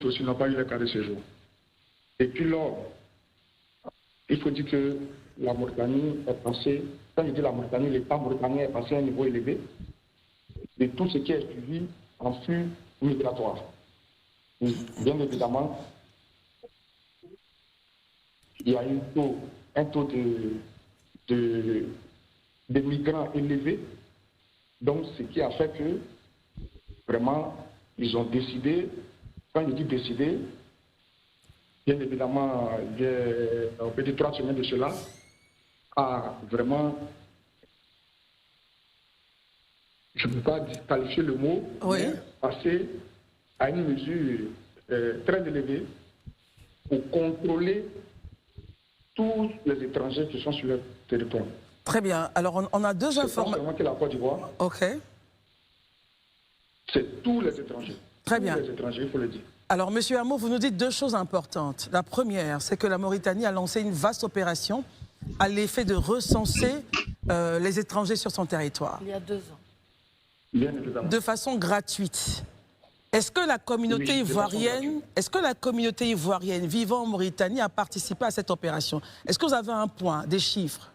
aussi n'ont pas eu le cas de séjour. Et puis là, il faut dire que la Mauritanie est passée, quand je dis la Mauritanie, l'État mauritanien est passé à un niveau élevé de tout ce qui est suivi en flux migratoire. Bien évidemment, il y a un taux de migrants élevé, donc ce qui a fait que vraiment, ils ont décidé, quand je dis décidé, bien évidemment, on peut dire 3 semaines de cela, à vraiment, je ne peux pas qualifier le mot, oui, mais passer à une mesure très élevée pour contrôler tous les étrangers qui sont sur le territoire. Très bien. Alors, on a deux informations. C'est pas seulement que la Côte d'Ivoire. OK. C'est tous les étrangers. Très bien. Tous les étrangers, il faut le dire. Alors, Monsieur Hameau, vous nous dites deux choses importantes. La première, c'est que la Mauritanie a lancé une vaste opération à l'effet de recenser les étrangers sur son territoire. Il y a 2 ans. Bien évidemment. De façon gratuite. Est-ce que la communauté ivoirienne vivant en Mauritanie a participé à cette opération? Est-ce que vous avez un point, des chiffres?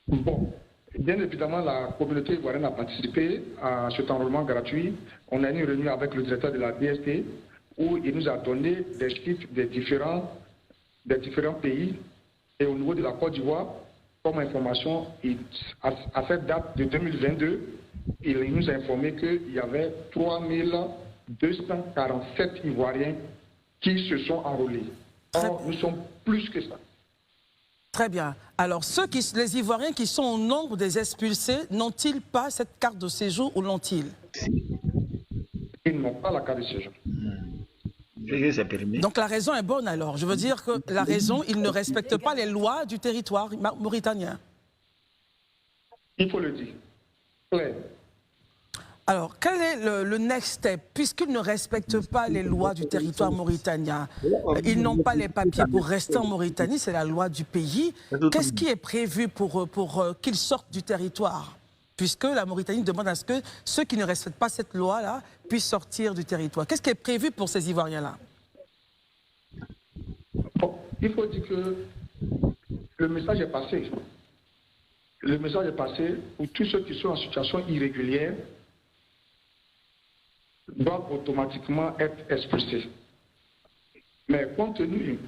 Bon, bien évidemment, la communauté ivoirienne a participé à cet enrôlement gratuit. On a eu une réunion avec le directeur de la DST où il nous a donné des chiffres des différents pays. Et au niveau de la Côte d'Ivoire, comme information, à cette date de 2022, il nous a informé qu'il y avait 3247 Ivoiriens qui se sont enrôlés. Or, nous sommes plus que ça. Très bien. Alors, les Ivoiriens qui sont au nombre des expulsés, n'ont-ils pas cette carte de séjour ou l'ont-ils? Ils n'ont pas la carte de séjour. Donc la raison est bonne alors. Je veux dire que la raison, ils ne respectent pas les lois du territoire mauritanien. Il faut le dire. Claire. Alors, quel est le next step? Puisqu'ils ne respectent pas les lois du territoire mauritanien, ils n'ont pas les papiers pour rester en Mauritanie, c'est la loi du pays. Qu'est-ce qui est prévu pour qu'ils sortent du territoire? Puisque la Mauritanie demande à ce que ceux qui ne respectent pas cette loi-là puissent sortir du territoire. Qu'est-ce qui est prévu pour ces Ivoiriens-là? Bon, il faut dire que le message est passé. Le message est passé pour tous ceux qui sont en situation irrégulière doivent automatiquement être expulsés. Mais compte tenu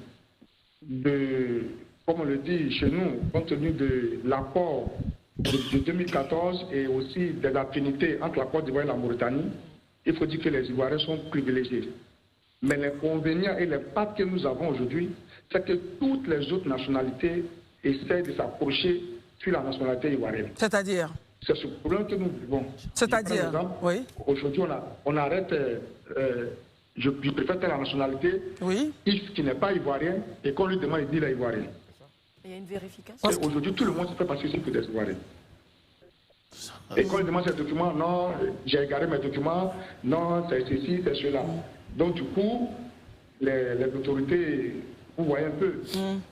de, comme on le dit chez nous, compte tenu de l'accord de 2014 et aussi des affinités entre la Côte d'Ivoire et la Mauritanie, il faut dire que les Ivoiriens sont privilégiés. Mais l'inconvénient et l'impact que nous avons aujourd'hui, c'est que toutes les autres nationalités essaient de s'approcher sur la nationalité ivoirienne. C'est-à-dire? C'est ce problème que nous vivons. C'est-à-dire, oui. Aujourd'hui, on arrête, je préfère la nationalité, oui. X qui n'est pas ivoirien, et qu'on lui demande, il dit il est ivoirien. Il y a une vérification. Aujourd'hui, tout le monde se fait passer pour des ivoiriens. Et quand il demande ses documents, non, j'ai égaré mes documents, non, c'est ceci, c'est cela. Donc, du coup, les autorités, vous voyez un peu,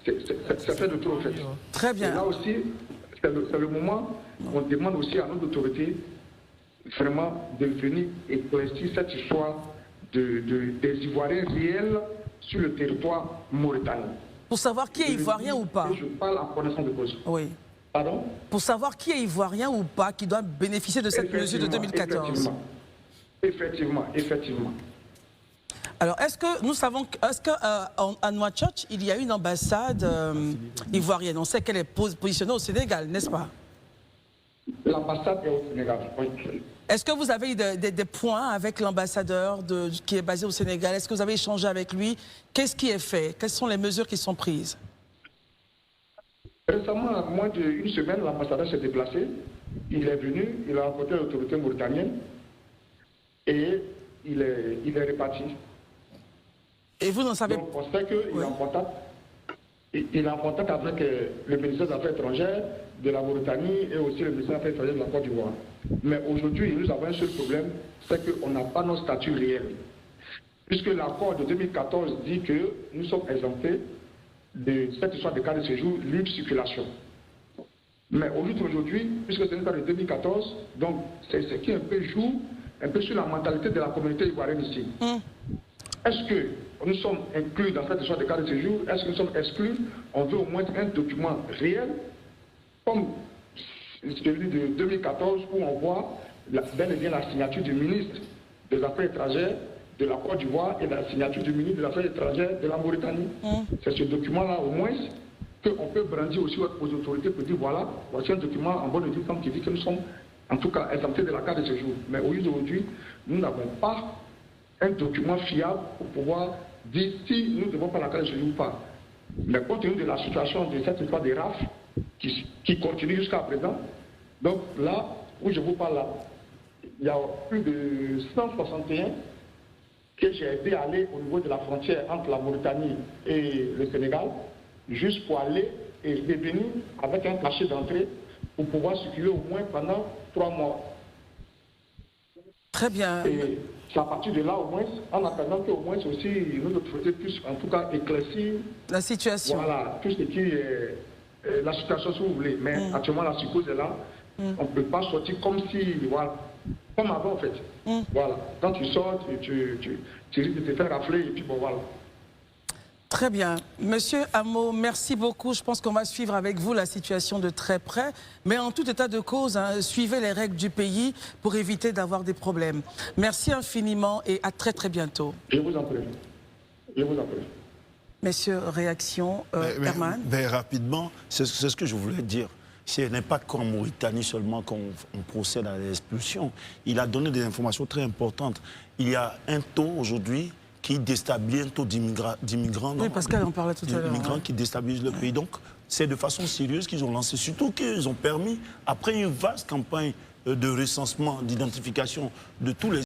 c'est fait de trop, en fait. Très bien. Et là aussi, c'est le moment où on demande aussi à nos autorités vraiment de venir éclaircir cette histoire des Ivoiriens réels sur le territoire mauritanien. Pour savoir qui est ivoirien ou pas. Je parle en connaissance de cause. Oui. Pardon? Pour savoir qui est ivoirien ou pas, qui doit bénéficier de cette mesure de 2014. Effectivement. Alors, est-ce que nous savons, qu'à Nouakchott, il y a une ambassade ivoirienne? On sait qu'elle est positionnée au Sénégal, n'est-ce pas? L'ambassade est au Sénégal, oui. Est-ce que vous avez eu des points avec l'ambassadeur qui est basé au Sénégal? Est-ce que vous avez échangé avec lui? Qu'est-ce qui est fait? Quelles sont les mesures qui sont prises? Récemment, à moins d'une semaine, l'ambassadeur s'est déplacé. Il est venu, il a rencontré l'autorité mauritanienne et il est reparti. Et vous n'en savez pas? Donc, on sait qu'il est en contact. Il est en contact avec le ministère des Affaires étrangères de la Mauritanie et aussi le ministère des Affaires étrangères de la Côte d'Ivoire. Mais aujourd'hui, nous avons un seul problème, c'est qu'on n'a pas nos statuts réels. Puisque l'accord de 2014 dit que nous sommes exemptés de cette histoire de cas de séjour libre circulation. Mais aujourd'hui, puisque c'est une cas de 2014, donc c'est ce qui un peu joue un peu sur la mentalité de la communauté ivoirienne ici. Est-ce que nous sommes inclus dans cette histoire de carte de séjour? Est-ce que nous sommes exclus? On veut au moins un document réel, comme celui de 2014, où on voit bel et bien la signature du ministre des Affaires étrangères de la Côte d'Ivoire et la signature du ministre des Affaires étrangères de la Mauritanie. C'est ce document-là, au moins, qu'on peut brandir aussi aux autorités pour dire voilà, voici un document en bonne et due forme qui dit que nous sommes, en tout cas, exemptés de la carte de séjour. Mais aujourd'hui, nous n'avons pas un document fiable pour pouvoir dire si nous ne devons pas la carte de séjour ou pas. Mais compte tenu de la situation de cette histoire des RAF qui continue jusqu'à présent, donc là où je vous parle là, il y a plus de 161 que j'ai aidé à aller au niveau de la frontière entre la Mauritanie et le Sénégal, juste pour aller et revenir avec un cachet d'entrée pour pouvoir circuler au moins pendant 3 mois. Très bien. Et c'est à partir de là, au moins, en attendant qu'au moins aussi nos autorités puissent en tout cas éclaircir la situation. Voilà, tout ce qui est la situation, si vous voulez. Mais actuellement, la psychose est là. On ne peut pas sortir comme si, voilà, comme avant en fait. Voilà, quand tu sors, tu risques de te faire rafler et puis bon, voilà. Très bien. Monsieur Amo, merci beaucoup. Je pense qu'on va suivre avec vous la situation de très près. Mais en tout état de cause, hein, suivez les règles du pays pour éviter d'avoir des problèmes. Merci infiniment et à très très bientôt. Je vous en prie. Je vous en prie. Messieurs, réaction, Herman? Mais rapidement, c'est ce que je voulais dire. Ce n'est pas qu'en Mauritanie seulement qu'on procède à l'expulsion. Il a donné des informations très importantes. Il y a un taux aujourd'hui qui déstabilise, un taux d'immigrants. Oui, Pascal en parlait tout à l'heure. D'immigrants qui déstabilisent le pays. Donc, c'est de façon sérieuse qu'ils ont lancé. Surtout qu'ils ont permis, après une vaste campagne de recensement, d'identification de tous les